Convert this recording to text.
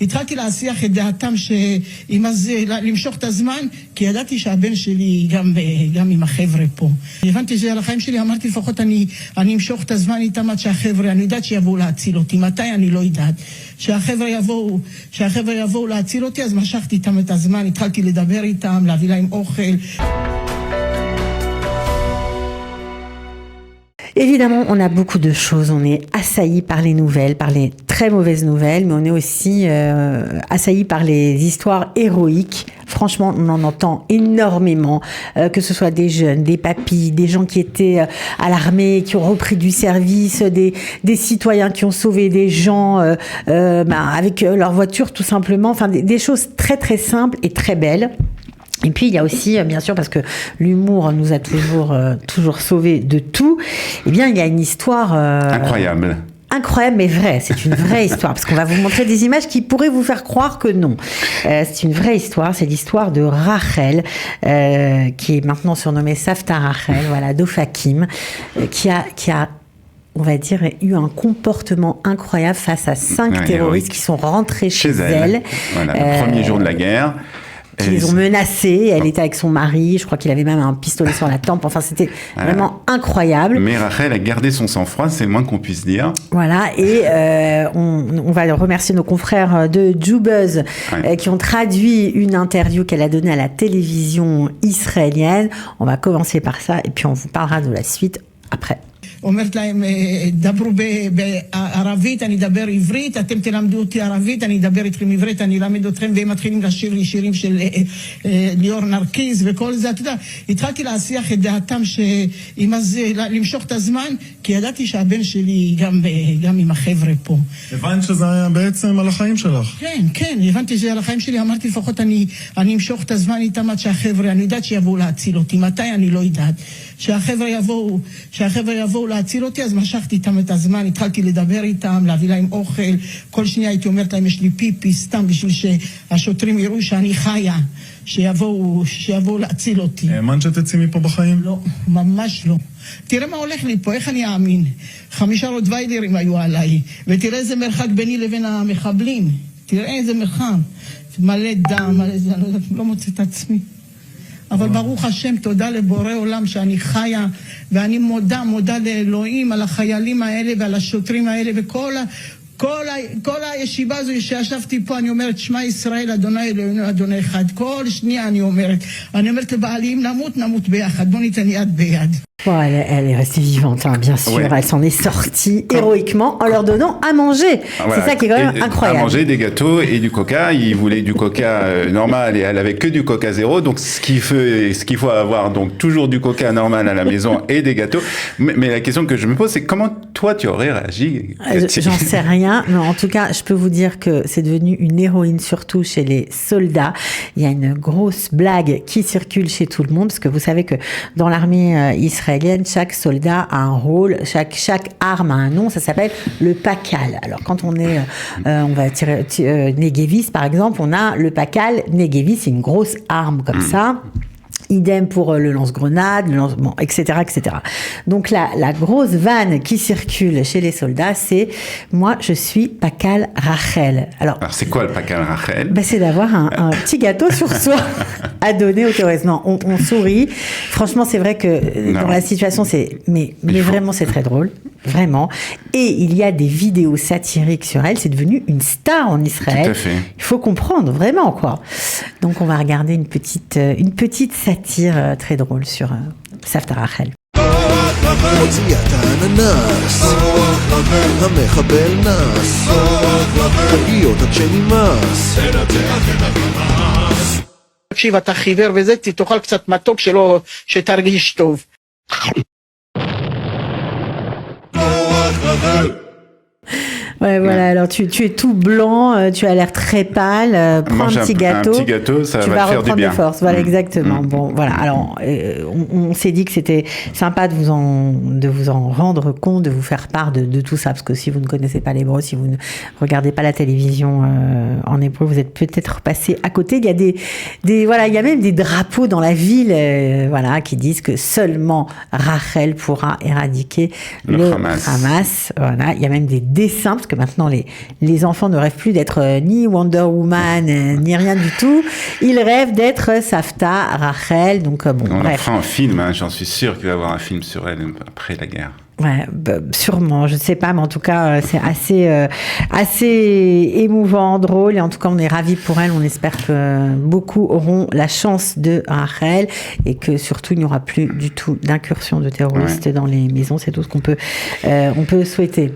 התחלתי להסיח את דעתם למשוך את הזמן, כי ידעתי שהבן שלי גם עם החבר'ה פה. הבנתי שזה על החיים שלי, אמרתי לפחות אני אמשוך את הזמן איתם עד שהחבר'ה, אני יודעת שיבואו להציל אותי. מתי אני לא יודעת. שהחבר'ה יבואו להציל אותי, אז משכתי איתם את הזמן, התחלתי לדבר איתם, להביא להם אוכל. Évidemment, on a beaucoup de choses. On est assailli par les nouvelles, par les très mauvaises nouvelles, mais on est aussi assailli par les histoires héroïques. Franchement, on en entend énormément, que ce soit des jeunes, des papis, des gens qui étaient à l'armée, qui ont repris du service, des citoyens qui ont sauvé des gens avec leur voiture tout simplement. Enfin, des choses très très simples et très belles. Et puis il y a aussi, bien sûr, parce que l'humour nous a toujours sauvés de tout, eh bien il y a une histoire... Incroyable mais vraie, c'est une vraie histoire, parce qu'on va vous montrer des images qui pourraient vous faire croire que non. C'est une vraie histoire, c'est l'histoire de Rachel, qui est maintenant surnommée Savta Rachel, voilà, d'Ofakim, qui a on va dire, eu un comportement incroyable face à 5 terroristes qui sont rentrés chez elle. Voilà, le premier jour de la guerre. Qui les ont menacés. Elle était avec son mari. Je crois qu'il avait même un pistolet sur la tempe. Enfin, c'était vraiment incroyable. Mais Rachel a gardé son sang-froid, c'est le moins qu'on puisse dire. Voilà. Et on va remercier nos confrères de Jubuzz qui ont traduit une interview qu'elle a donnée à la télévision israélienne. On va commencer par ça et puis on vous parlera de la suite après. אומרת להם, דברו בערבית, אני אדבר עברית, אתם תלמדו אותי ערבית, אני אדבר איתכם עברית, אני אלמד אתכם, והם מתחילים לשיר לי שירים של ליאור נרקיס וכל זה, אתה יודע, התחלתי להסיח את דעתם למשוך את הזמן, כי ידעתי שהבן שלי גם עם החבר'ה פה. הבנת שזה היה בעצם על החיים שלך? כן, הבנתי שזה על החיים שלי, אמרתי לפחות אני אמשוך את הזמן איתם עד שהחבר'ה, אני יודעת שיבואו להציל אותי, מתי אני לא יודעת. שהחבר'ה יבואו להציל אותי, אז משכתי איתם את הזמן, התחלתי לדבר איתם, להביא להם אוכל, כל שנייה הייתי אומרת להם, יש לי פיפי, סתם בשביל שהשוטרים יראו שאני חיה, שיבואו להציל אותי. האמנת שתצאי מפה בחיים? לא, ממש לא. תראה מה הולך לי פה, איך אני אאמין? 5 רוטוויילרים היו עליי, ותראה איזה מרחק ביני לבין המחבלים, תראה איזה מרחק, מלא דם, אני לא מוצא את עצמי. אבל ברוך השם, תודה לבורא עולם שאני חיה, ואני מודה לאלוהים על החיילים האלה ועל השוטרים האלה, וכל הישיבה הזו שישבתי פה, אני אומרת, שמע ישראל, אדוני אלוהינו, אדוני אחד. כל שנייה אני אומרת לבעלי, אם נמות ביחד, בוא ניתן יד ביד. Bon, elle est restée vivante, hein, bien sûr. Ouais. Elle s'en est sortie héroïquement en leur donnant à manger. Voilà. C'est ça qui est quand même incroyable. À manger, des gâteaux et du coca. Ils voulaient du coca normal et elle avait que du coca zéro. Donc, ce qu'il faut avoir, donc toujours du coca normal à la maison et des gâteaux. Mais la question que je me pose, c'est comment toi tu aurais réagi? J'en sais rien, mais en tout cas, je peux vous dire que c'est devenu une héroïne, surtout chez les soldats. Il y a une grosse blague qui circule chez tout le monde, parce que vous savez que dans l'armée israélienne, chaque soldat a un rôle, chaque arme a un nom, ça s'appelle le pakal. Alors quand on est, on va tirer Negevis par exemple, on a le pakal Negevis, c'est une grosse arme comme ça. Idem pour le lance-grenade, bon, etc., etc. Donc la grosse vanne qui circule chez les soldats, c'est « Moi, je suis Pakal Rachel ». Alors c'est quoi le Pakal Rachel? C'est d'avoir un petit gâteau sur soi à donner aux terroristes. Non, on sourit. Franchement, c'est vrai que dans la situation, mais vraiment, c'est très drôle. Vraiment. Et il y a des vidéos satiriques sur elle. C'est devenu une star en Israël. Tout à fait. Il faut comprendre, vraiment, quoi. Donc, on va regarder une petite satire très drôle sur Savta Rachel. תקשיב, אתה חיוור וזה, תאכל קצת מתוק שתרגיש טוב. Ouais, voilà. Alors tu es tout blanc, tu as l'air très pâle. Prends un petit gâteau. Un petit gâteau, ça tu va vas te faire reprendre du bien. Des forces. Voilà, exactement. Bon, voilà. Alors, on s'est dit que c'était sympa de vous en rendre compte, de vous faire part de tout ça, parce que si vous ne connaissez pas l'hébreu, si vous ne regardez pas la télévision en hébreu, vous êtes peut-être passé à côté. Il y a voilà, il y a même des drapeaux dans la ville, voilà, qui disent que seulement Rachel pourra éradiquer le Hamas. Voilà, il y a même des dessins, parce que maintenant les enfants ne rêvent plus d'être ni Wonder Woman, ni rien du tout. Ils rêvent d'être Savta, Rachel, donc bon, On en bref. fera un film, hein, j'en suis sûr qu'il va y avoir un film sur elle après la guerre. Ouais, sûrement, je ne sais pas, mais en tout cas, c'est assez émouvant, drôle, et en tout cas, on est ravis pour elle. On espère que beaucoup auront la chance de Rachel et que surtout, il n'y aura plus du tout d'incursion de terroristes dans les maisons. C'est tout ce qu'on peut souhaiter.